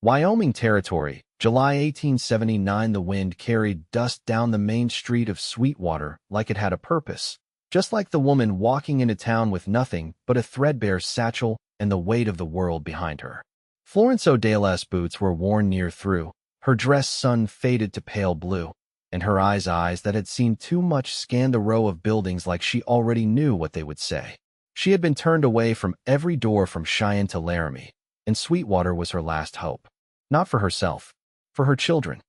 Wyoming Territory, July 1879. The wind carried dust down the main street of Sweetwater like it had a purpose, just like the woman walking into town with nothing but a threadbare satchel and the weight of the world behind her. Florence O'Dale's boots were worn near through, her dress sun-faded to pale blue, and her eyes that had seen too much scanned the row of buildings like she already knew what they would say. She had been turned away from every door from Cheyenne to Laramie, and Sweetwater was her last hope. Not for herself, for her children.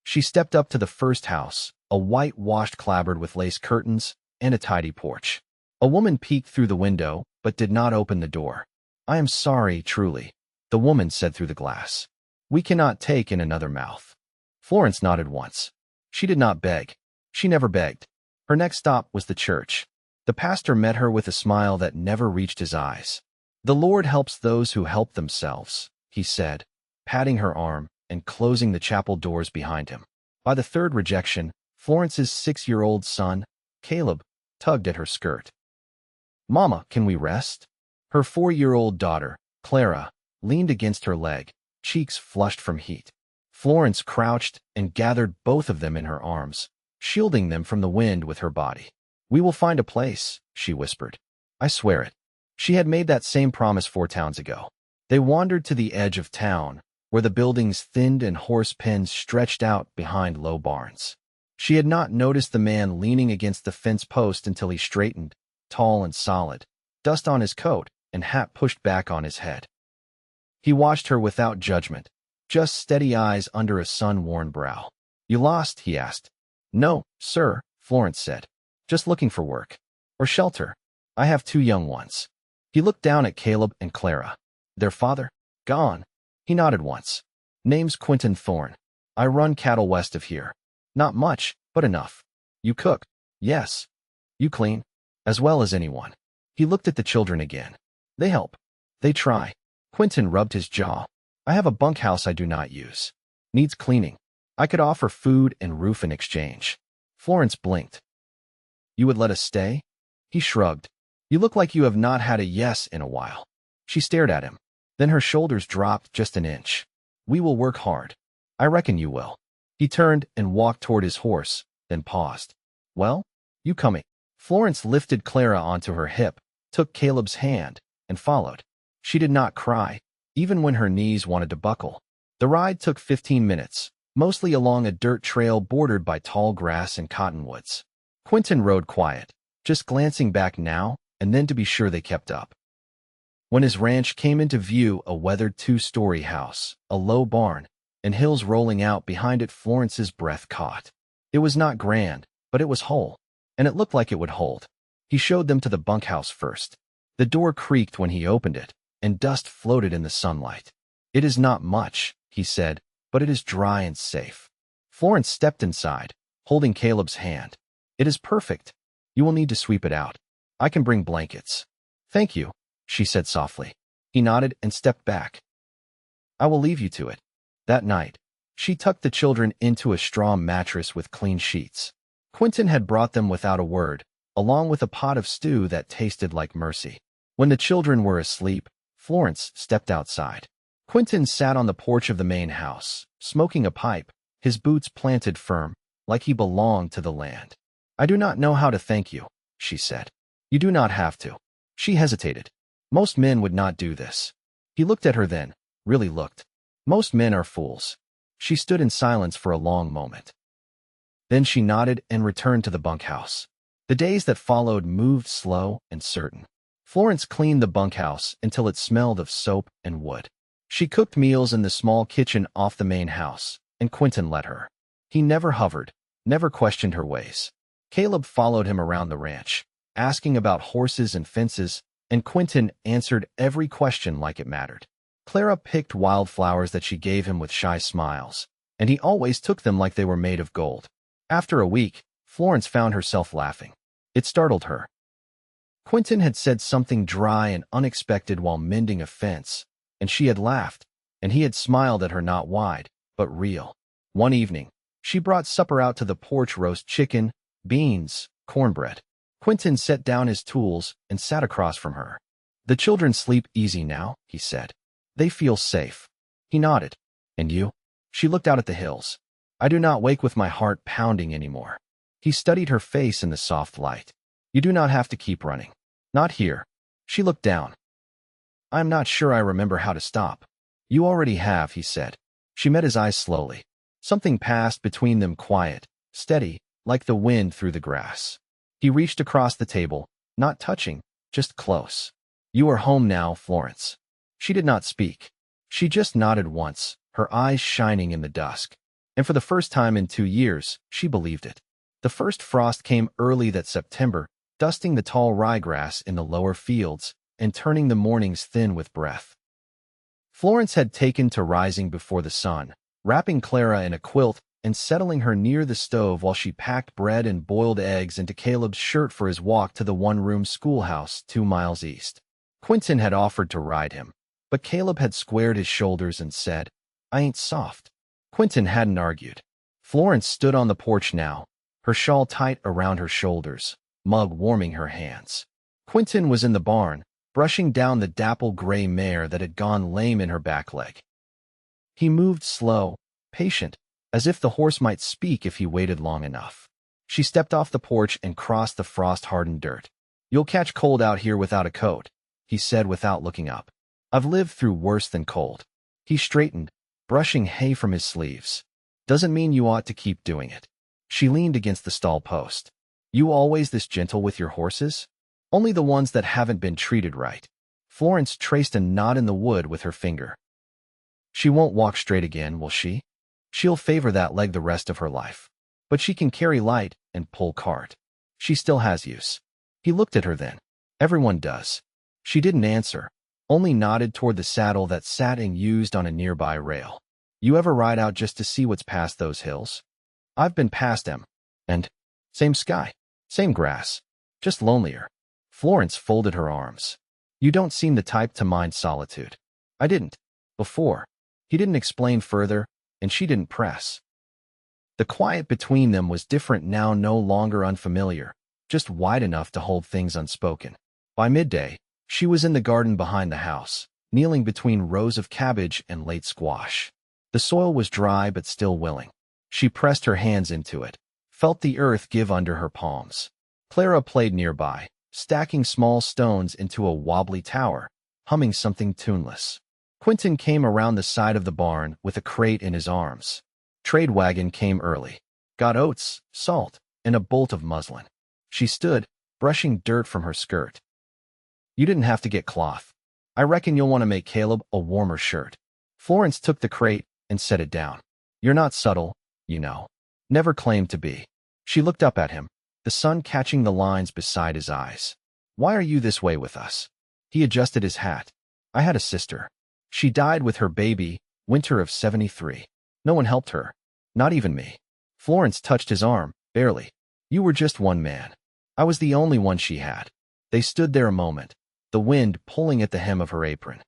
She stepped up to the first house, a whitewashed clapboard with lace curtains and a tidy porch. A woman peeked through the window, but did not open the door. "I am sorry, truly," the woman said through the glass. "We cannot take in another mouth." Florence nodded once. She did not beg. She never begged. Her next stop was the church. The pastor met her with a smile that never reached his eyes. "The Lord helps those who help themselves," he said, patting her arm and closing the chapel doors behind him. By the third rejection, Florence's 6-year-old son, Caleb, tugged at her skirt. "Mama, can we rest?" Her 4-year-old daughter, Clara, leaned against her leg, cheeks flushed from heat. Florence crouched and gathered both of them in her arms, shielding them from the wind with her body. "We will find a place," she whispered. "I swear it." She had made that same promise 4 towns ago. They wandered to the edge of town, where the buildings thinned and horse pens stretched out behind low barns. She had not noticed the man leaning against the fence post until he straightened, tall and solid, dust on his coat and hat pushed back on his head. He watched her without judgment, just steady eyes under a sun-worn brow. "You lost?" he asked. "No, sir," Florence said. "Just looking for work. Or shelter. I have 2 young ones." He looked down at Caleb and Clara. "Their father? Gone." He nodded once. "Name's Quentin Thorne. I run cattle west of here. Not much, but enough." "You cook?" "Yes." "You clean?" "As well as anyone." He looked at the children again. "They help. They try." Quentin rubbed his jaw. "I have a bunkhouse I do not use. Needs cleaning. I could offer food and roof in exchange." Florence blinked. "You would let us stay?" He shrugged. "You look like you have not had a yes in a while." She stared at him. Then her shoulders dropped just an inch. "We will work hard. I reckon you will." He turned and walked toward his horse, then paused. "Well, you coming?" Florence lifted Clara onto her hip, took Caleb's hand, and followed. She did not cry, even when her knees wanted to buckle. The ride took 15 minutes, mostly along a dirt trail bordered by tall grass and cottonwoods. Quentin rode quiet, just glancing back now and then to be sure they kept up. When his ranch came into view, a weathered 2-story house, a low barn, and hills rolling out behind it, Florence's breath caught. It was not grand, but it was whole, and it looked like it would hold. He showed them to the bunkhouse first. The door creaked when he opened it, and dust floated in the sunlight. "It is not much," he said, "but it is dry and safe." Florence stepped inside, holding Caleb's hand. "It is perfect. You will need to sweep it out. I can bring blankets." "Thank you," she said softly. He nodded and stepped back. "I will leave you to it." That night, she tucked the children into a straw mattress with clean sheets. Quentin had brought them without a word, along with a pot of stew that tasted like mercy. When the children were asleep, Florence stepped outside. Quentin sat on the porch of the main house, smoking a pipe, his boots planted firm, like he belonged to the land. "I do not know how to thank you," she said. "You do not have to." She hesitated. Most men would not do this. He looked at her then, really looked. Most men are fools. She stood in silence for a long moment. Then she nodded and returned to the bunkhouse. The days that followed moved slow and certain. Florence cleaned the bunkhouse until it smelled of soap and wood. She cooked meals in the small kitchen off the main house, and Quentin let her. He never hovered, never questioned her ways. Caleb followed him around the ranch, asking about horses and fences, and Quentin answered every question like it mattered. Clara picked wildflowers that she gave him with shy smiles, and he always took them like they were made of gold. After a week, Florence found herself laughing. It startled her. Quentin had said something dry and unexpected while mending a fence, and she had laughed, and he had smiled at her, not wide, but real. One evening, she brought supper out to the porch: roast chicken, beans, cornbread. Quentin set down his tools and sat across from her. "The children sleep easy now," he said. "They feel safe." He nodded. And you? She looked out at the hills. I do not wake with my heart pounding anymore. He studied her face in the soft light. You do not have to keep running. Not here. She looked down. I am not sure I remember how to stop. You already have, he said. She met his eyes slowly. Something passed between them, quiet, steady, like the wind through the grass. He reached across the table, not touching, just close. You are home now, Florence. She did not speak. She just nodded once, her eyes shining in the dusk. And for the first time in 2 years, she believed it. The first frost came early that September, dusting the tall ryegrass in the lower fields and turning the mornings thin with breath. Florence had taken to rising before the sun, wrapping Clara in a quilt and settling her near the stove while she packed bread and boiled eggs into Caleb's shirt for his walk to the one-room schoolhouse 2 miles east. Quentin had offered to ride him, but Caleb had squared his shoulders and said, I ain't soft. Quentin hadn't argued. Florence stood on the porch now, her shawl tight around her shoulders, mug warming her hands. Quentin was in the barn, brushing down the dapple gray mare that had gone lame in her back leg. He moved slow, patient, as if the horse might speak if he waited long enough. She stepped off the porch and crossed the frost-hardened dirt. You'll catch cold out here without a coat, he said without looking up. I've lived through worse than cold. He straightened, brushing hay from his sleeves. Doesn't mean you ought to keep doing it. She leaned against the stall post. You always this gentle with your horses? Only the ones that haven't been treated right. Florence traced a knot in the wood with her finger. She won't walk straight again, will she? She'll favor that leg the rest of her life. But she can carry light and pull cart. She still has use. He looked at her then. Everyone does. She didn't answer, only nodded toward the saddle that sat and used on a nearby rail. You ever ride out just to see what's past those hills? I've been past them. And same sky, same grass, just lonelier. Florence folded her arms. You don't seem the type to mind solitude. I didn't. Before. He didn't explain further, and she didn't press. The quiet between them was different now, no longer unfamiliar, just wide enough to hold things unspoken. By midday, she was in the garden behind the house, kneeling between rows of cabbage and late squash. The soil was dry but still willing. She pressed her hands into it, felt the earth give under her palms. Clara played nearby, stacking small stones into a wobbly tower, humming something tuneless. Quentin came around the side of the barn with a crate in his arms. Trade wagon came early. Got oats, salt, and a bolt of muslin. She stood, brushing dirt from her skirt. You didn't have to get cloth. I reckon you'll want to make Caleb a warmer shirt. Florence took the crate and set it down. You're not subtle, you know. Never claimed to be. She looked up at him, the sun catching the lines beside his eyes. Why are you this way with us? He adjusted his hat. I had a sister. She died with her baby, winter of '73. No one helped her. Not even me. Florence touched his arm, barely. You were just one man. I was the only one she had. They stood there a moment, the wind pulling at the hem of her apron.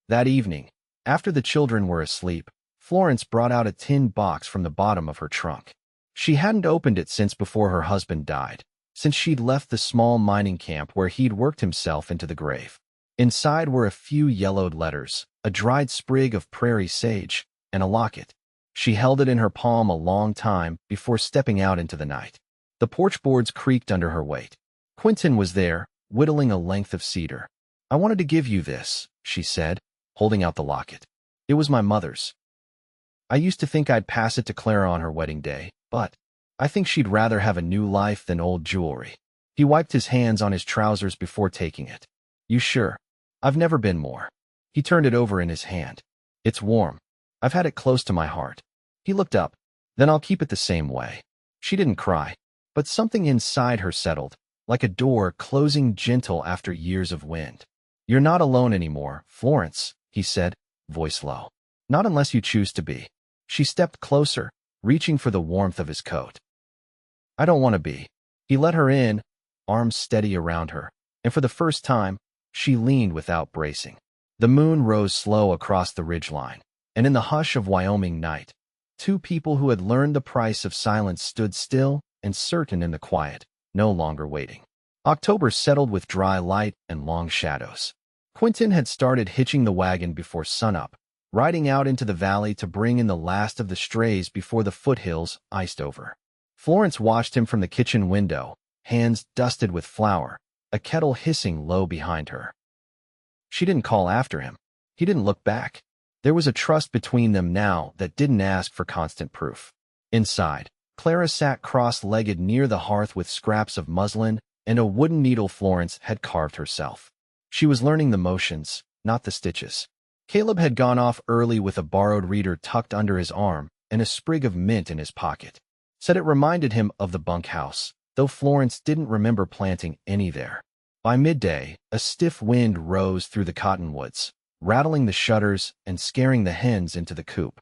That evening, after the children were asleep, Florence brought out a tin box from the bottom of her trunk. She hadn't opened it since before her husband died, since she'd left the small mining camp where he'd worked himself into the grave. Inside were a few yellowed letters, a dried sprig of prairie sage, and a locket. She held it in her palm a long time before stepping out into the night. The porch boards creaked under her weight. Quentin was there, whittling a length of cedar. I wanted to give you this, she said, holding out the locket. It was my mother's. I used to think I'd pass it to Clara on her wedding day, but I think she'd rather have a new life than old jewelry. He wiped his hands on his trousers before taking it. You sure? I've never been more. He turned it over in his hand. It's warm. I've had it close to my heart. He looked up. Then I'll keep it the same way. She didn't cry, but something inside her settled, like a door closing gentle after years of wind. You're not alone anymore, Florence, he said, voice low. Not unless you choose to be. She stepped closer, reaching for the warmth of his coat. I don't want to be. He let her in, arms steady around her, and for the first time, she leaned without bracing. The moon rose slow across the ridgeline, and in the hush of Wyoming night, two people who had learned the price of silence stood still and certain in the quiet, no longer waiting. October settled with dry light and long shadows. Quentin had started hitching the wagon before sunup, riding out into the valley to bring in the last of the strays before the foothills iced over. Florence watched him from the kitchen window, hands dusted with flour, a kettle hissing low behind her. She didn't call after him. He didn't look back. There was a trust between them now that didn't ask for constant proof. Inside, Clara sat cross-legged near the hearth with scraps of muslin and a wooden needle Florence had carved herself. She was learning the motions, not the stitches. Caleb had gone off early with a borrowed reader tucked under his arm and a sprig of mint in his pocket. Said it reminded him of the bunkhouse, though Florence didn't remember planting any there. By midday, a stiff wind rose through the cottonwoods, rattling the shutters and scaring the hens into the coop.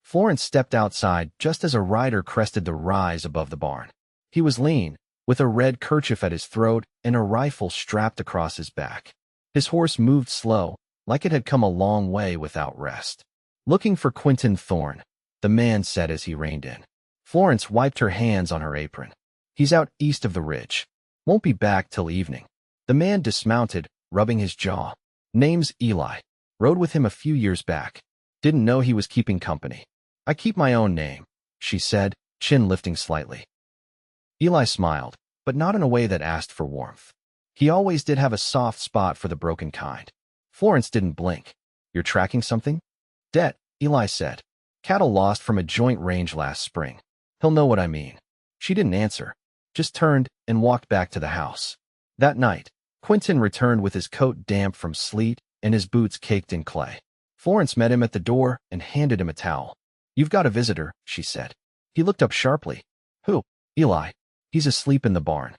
Florence stepped outside just as a rider crested the rise above the barn. He was lean, with a red kerchief at his throat and a rifle strapped across his back. His horse moved slow, like it had come a long way without rest. "Looking for Quentin Thorne," the man said as he reined in. Florence wiped her hands on her apron. "He's out east of the ridge. Won't be back till evening." The man dismounted, rubbing his jaw. "Name's Eli. Rode with him a few years back. Didn't know he was keeping company." "I keep my own name," she said, chin lifting slightly. Eli smiled, but not in a way that asked for warmth. He always did have a soft spot for the broken kind. Florence didn't blink. "You're tracking something?" "Debt," Eli said. "Cattle lost from a joint range last spring. He'll know what I mean." She didn't answer, just turned and walked back to the house. That night, Quentin returned with his coat damp from sleet and his boots caked in clay. Florence met him at the door and handed him a towel. "You've got a visitor," she said. He looked up sharply. "Who?" "Eli. He's asleep in the barn.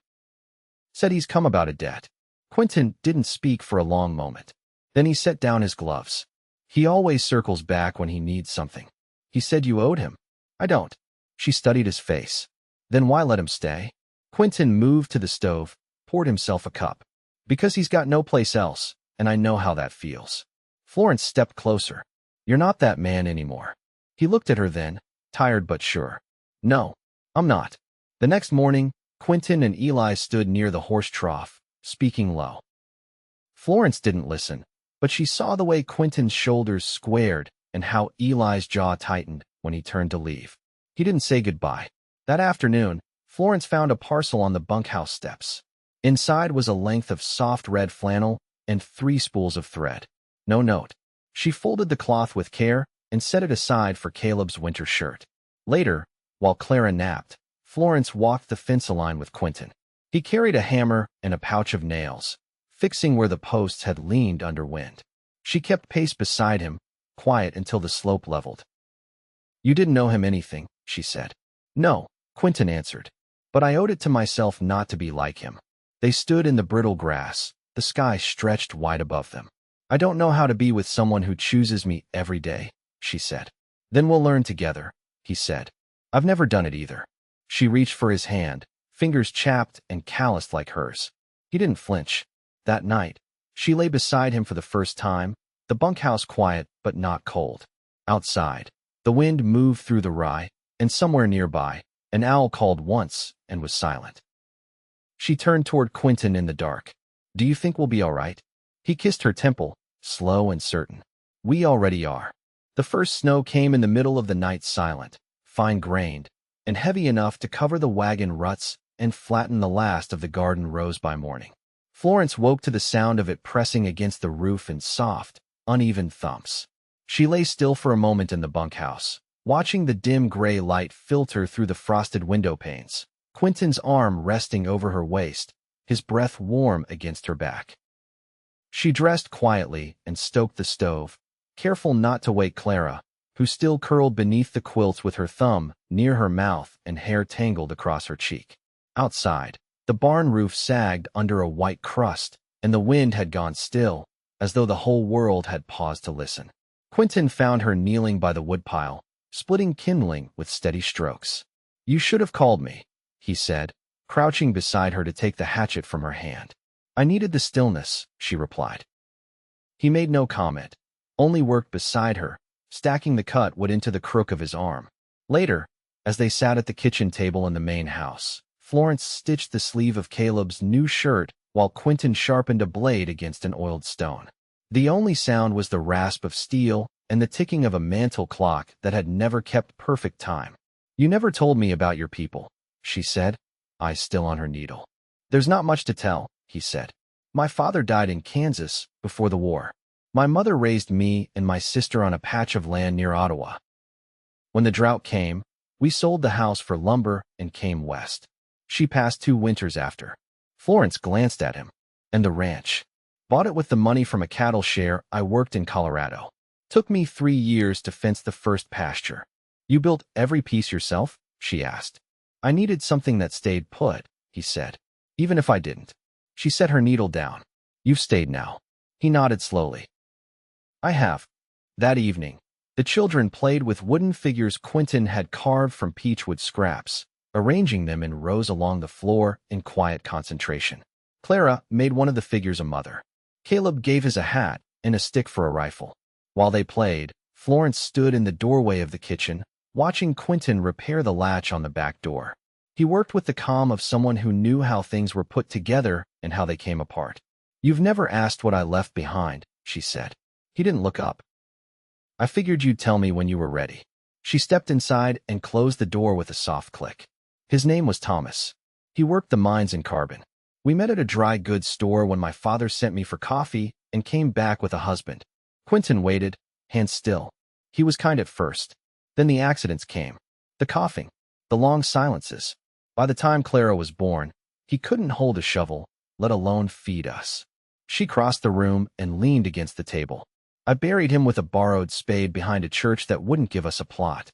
Said he's come about a debt." Quentin didn't speak for a long moment. Then he set down his gloves. "He always circles back when he needs something. He said you owed him." "I don't." She studied his face. "Then why let him stay?" Quentin moved to the stove, poured himself a cup. "Because he's got no place else, and I know how that feels." Florence stepped closer. "You're not that man anymore." He looked at her then, tired but sure. "No, I'm not." The next morning, Quentin and Eli stood near the horse trough, speaking low. Florence didn't listen, but she saw the way Quentin's shoulders squared and how Eli's jaw tightened when he turned to leave. He didn't say goodbye. That afternoon, Florence found a parcel on the bunkhouse steps. Inside was a length of soft red flannel and 3 spools of thread. No note. She folded the cloth with care and set it aside for Caleb's winter shirt. Later, while Clara napped, Florence walked the fence line with Quentin. He carried a hammer and a pouch of nails, fixing where the posts had leaned under wind. She kept pace beside him, quiet until the slope leveled. "You didn't owe him anything," she said. "No," Quentin answered, "but I owed it to myself not to be like him." They stood in the brittle grass, the sky stretched wide above them. "I don't know how to be with someone who chooses me every day," she said. "Then we'll learn together," he said. "I've never done it either." She reached for his hand, fingers chapped and calloused like hers. He didn't flinch. That night, she lay beside him for the first time, the bunkhouse quiet but not cold. Outside, the wind moved through the rye, and somewhere nearby, an owl called once and was silent. She turned toward Quentin in the dark. "Do you think we'll be all right?" He kissed her temple, slow and certain. "We already are." The first snow came in the middle of the night, silent, fine-grained, and heavy enough to cover the wagon ruts and flatten the last of the garden rows by morning. Florence woke to the sound of it pressing against the roof in soft, uneven thumps. She lay still for a moment in the bunkhouse, watching the dim gray light filter through the frosted window panes, Quentin's arm resting over her waist, his breath warm against her back. She dressed quietly and stoked the stove, careful not to wake Clara, who still curled beneath the quilts with her thumb near her mouth and hair tangled across her cheek. Outside, the barn roof sagged under a white crust, and the wind had gone still, as though the whole world had paused to listen. Quentin found her kneeling by the woodpile, splitting kindling with steady strokes. "You should have called me," he said, crouching beside her to take the hatchet from her hand. "I needed the stillness," she replied. He made no comment, only worked beside her, stacking the cut wood into the crook of his arm. Later, as they sat at the kitchen table in the main house, Florence stitched the sleeve of Caleb's new shirt while Quentin sharpened a blade against an oiled stone. The only sound was the rasp of steel and the ticking of a mantel clock that had never kept perfect time. "You never told me about your people," she said, eyes still on her needle. "There's not much to tell," he said. "My father died in Kansas before the war. My mother raised me and my sister on a patch of land near Ottawa. When the drought came, we sold the house for lumber and came west. She passed 2 winters after." Florence glanced at him. "And the ranch?" "Bought it with the money from a cattle share I worked in Colorado. Took me 3 years to fence the first pasture." "You built every piece yourself?" she asked. "I needed something that stayed put," he said, "even if I didn't." She set her needle down. "You've stayed now." He nodded slowly. "I have." That evening, the children played with wooden figures Quentin had carved from peachwood scraps, arranging them in rows along the floor in quiet concentration. Clara made one of the figures a mother. Caleb gave his a hat and a stick for a rifle. While they played, Florence stood in the doorway of the kitchen, watching Quentin repair the latch on the back door. He worked with the calm of someone who knew how things were put together and how they came apart. "You've never asked what I left behind," she said. He didn't look up. "I figured you'd tell me when you were ready." She stepped inside and closed the door with a soft click. "His name was Thomas. He worked the mines in Carbon. We met at a dry goods store when my father sent me for coffee and came back with a husband." Quentin waited, hands still. He was kind at first. Then the accidents came. The coughing. The long silences. By the time Clara was born, he couldn't hold a shovel, let alone feed us. She crossed the room and leaned against the table. "I buried him with a borrowed spade behind a church that wouldn't give us a plot.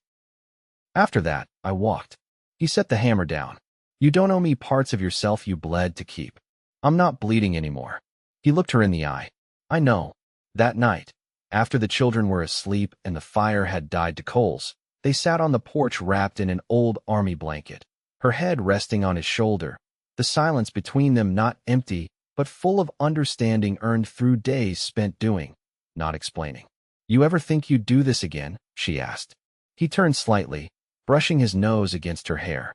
After that, I walked." He set the hammer down. "You don't owe me parts of yourself you bled to keep. I'm not bleeding anymore." He looked her in the eye. "I know." That night, after the children were asleep and the fire had died to coals, they sat on the porch wrapped in an old army blanket, her head resting on his shoulder, the silence between them not empty, but full of understanding earned through days spent doing, not explaining. "You ever think you'd do this again?" she asked. He turned slightly, brushing his nose against her hair.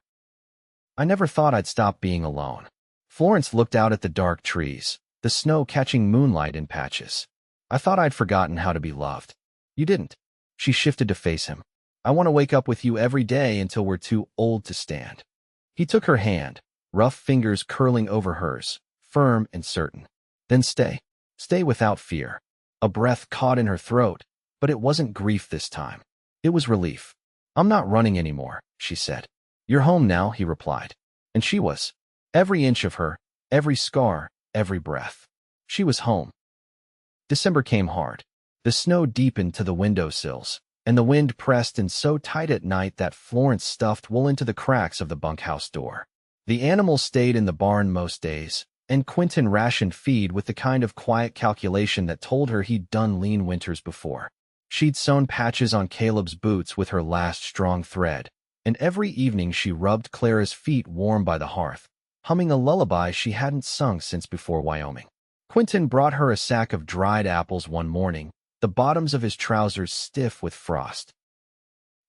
"I never thought I'd stop being alone." Florence looked out at the dark trees, the snow catching moonlight in patches. "I thought I'd forgotten how to be loved." "You didn't." She shifted to face him. "I want to wake up with you every day until we're too old to stand." He took her hand, rough fingers curling over hers, firm and certain. "Then stay. Stay without fear." A breath caught in her throat, but it wasn't grief this time. It was relief. "I'm not running anymore," she said. "You're home now," he replied. And she was. Every inch of her, every scar, every breath. She was home. December came hard. The snow deepened to the windowsills, and the wind pressed in so tight at night that Florence stuffed wool into the cracks of the bunkhouse door. The animals stayed in the barn most days, and Quentin rationed feed with the kind of quiet calculation that told her he'd done lean winters before. She'd sewn patches on Caleb's boots with her last strong thread, and every evening she rubbed Clara's feet warm by the hearth, humming a lullaby she hadn't sung since before Wyoming. Quentin brought her a sack of dried apples one morning, the bottoms of his trousers stiff with frost.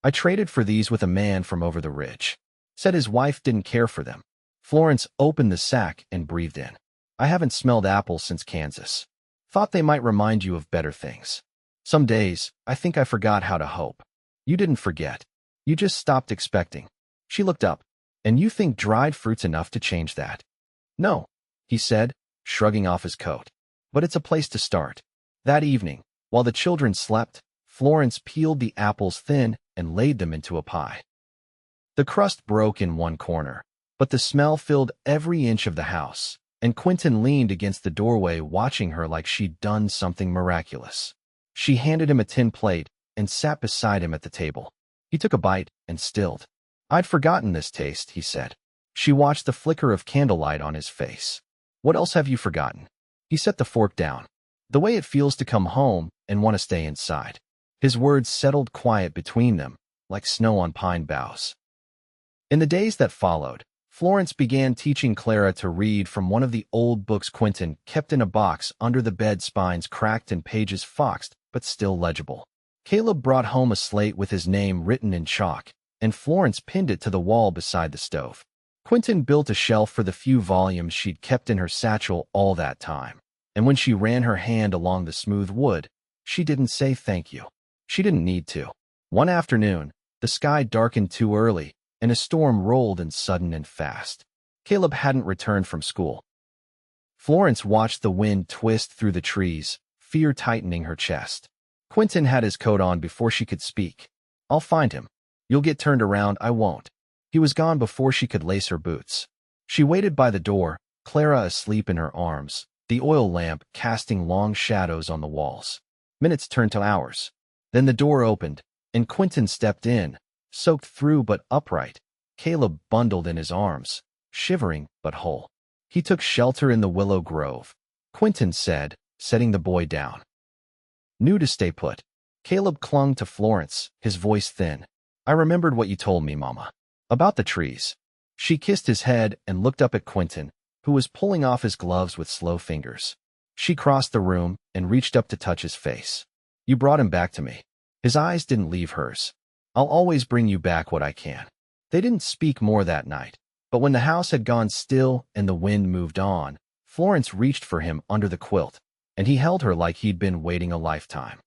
"I traded for these with a man from over the ridge. Said his wife didn't care for them." Florence opened the sack and breathed in. "I haven't smelled apples since Kansas. Thought they might remind you of better things. Some days, I think I forgot how to hope." "You didn't forget. You just stopped expecting." She looked up. "And you think dried fruit's enough to change that?" "No," he said, shrugging off his coat. "But it's a place to start." That evening, while the children slept, Florence peeled the apples thin and laid them into a pie. The crust broke in one corner, but the smell filled every inch of the house, and Quentin leaned against the doorway watching her like she'd done something miraculous. She handed him a tin plate and sat beside him at the table. He took a bite and stilled. "I'd forgotten this taste," he said. She watched the flicker of candlelight on his face. "What else have you forgotten?" He set the fork down. "The way it feels to come home and want to stay inside." His words settled quiet between them, like snow on pine boughs. In the days that followed, Florence began teaching Clara to read from one of the old books Quentin kept in a box under the bed, spines cracked and pages foxed, but still legible. Caleb brought home a slate with his name written in chalk, and Florence pinned it to the wall beside the stove. Quentin built a shelf for the few volumes she'd kept in her satchel all that time, and when she ran her hand along the smooth wood, she didn't say thank you. She didn't need to. One afternoon, the sky darkened too early, and a storm rolled in sudden and fast. Caleb hadn't returned from school. Florence watched the wind twist through the trees, fear tightening her chest. Quentin had his coat on before she could speak. "I'll find him. You'll get turned around, I won't." He was gone before she could lace her boots. She waited by the door, Clara asleep in her arms, the oil lamp casting long shadows on the walls. Minutes turned to hours. Then the door opened, and Quentin stepped in, soaked through but upright, Caleb bundled in his arms, shivering but whole. He took shelter in the willow grove, Quentin said, setting the boy down. Knew to stay put. Caleb clung to Florence, his voice thin. "I remembered what you told me, Mama. About the trees." She kissed his head and looked up at Quentin, who was pulling off his gloves with slow fingers. She crossed the room and reached up to touch his face. "You brought him back to me." His eyes didn't leave hers. "I'll always bring you back what I can." They didn't speak more that night, but when the house had gone still and the wind moved on, Florence reached for him under the quilt, and he held her like he'd been waiting a lifetime.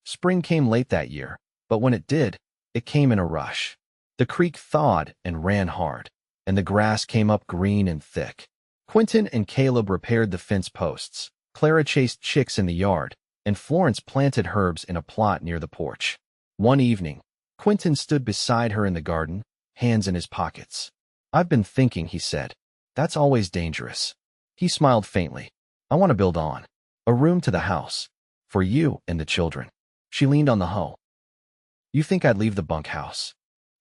Spring came late that year, but when it did, it came in a rush. The creek thawed and ran hard, and the grass came up green and thick. Quentin and Caleb repaired the fence posts, Clara chased chicks in the yard, and Florence planted herbs in a plot near the porch. One evening, Quentin stood beside her in the garden, hands in his pockets. "I've been thinking," he said. "That's always dangerous." He smiled faintly. "I want to build on. A room to the house. For you and the children." She leaned on the hoe. "You think I'd leave the bunkhouse?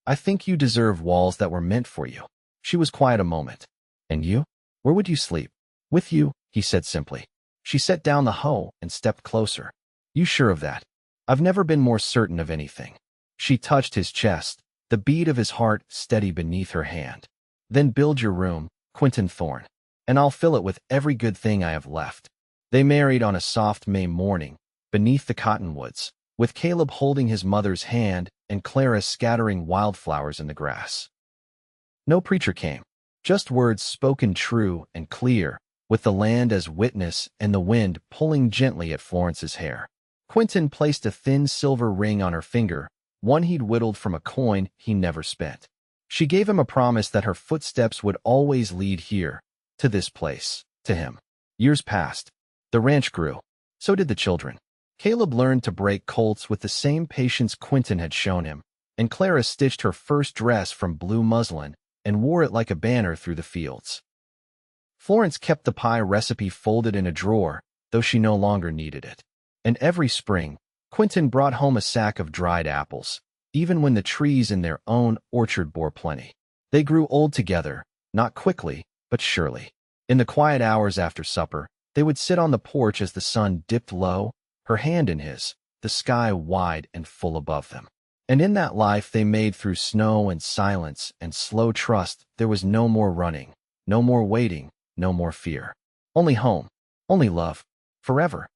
I think you deserve walls that were meant for you." She was quiet a moment. "And you? Where would you sleep?" "With you," he said simply. She set down the hoe and stepped closer. "You sure of that?" "I've never been more certain of anything." She touched his chest, the beat of his heart steady beneath her hand. "Then build your room, Quentin Thorne, and I'll fill it with every good thing I have left." They married on a soft May morning, beneath the cottonwoods, with Caleb holding his mother's hand and Clara scattering wildflowers in the grass. No preacher came, just words spoken true and clear, with the land as witness and the wind pulling gently at Florence's hair. Quentin placed a thin silver ring on her finger, one he'd whittled from a coin he never spent. She gave him a promise that her footsteps would always lead here, to this place, to him. Years passed. The ranch grew. So did the children. Caleb learned to break colts with the same patience Quentin had shown him, and Clara stitched her first dress from blue muslin and wore it like a banner through the fields. Florence kept the pie recipe folded in a drawer, though she no longer needed it. And every spring, Quentin brought home a sack of dried apples, even when the trees in their own orchard bore plenty. They grew old together, not quickly, but surely. In the quiet hours after supper, they would sit on the porch as the sun dipped low, her hand in his, the sky wide and full above them. And in that life they made through snow and silence and slow trust, there was no more running, no more waiting, no more fear. Only home, only love, forever.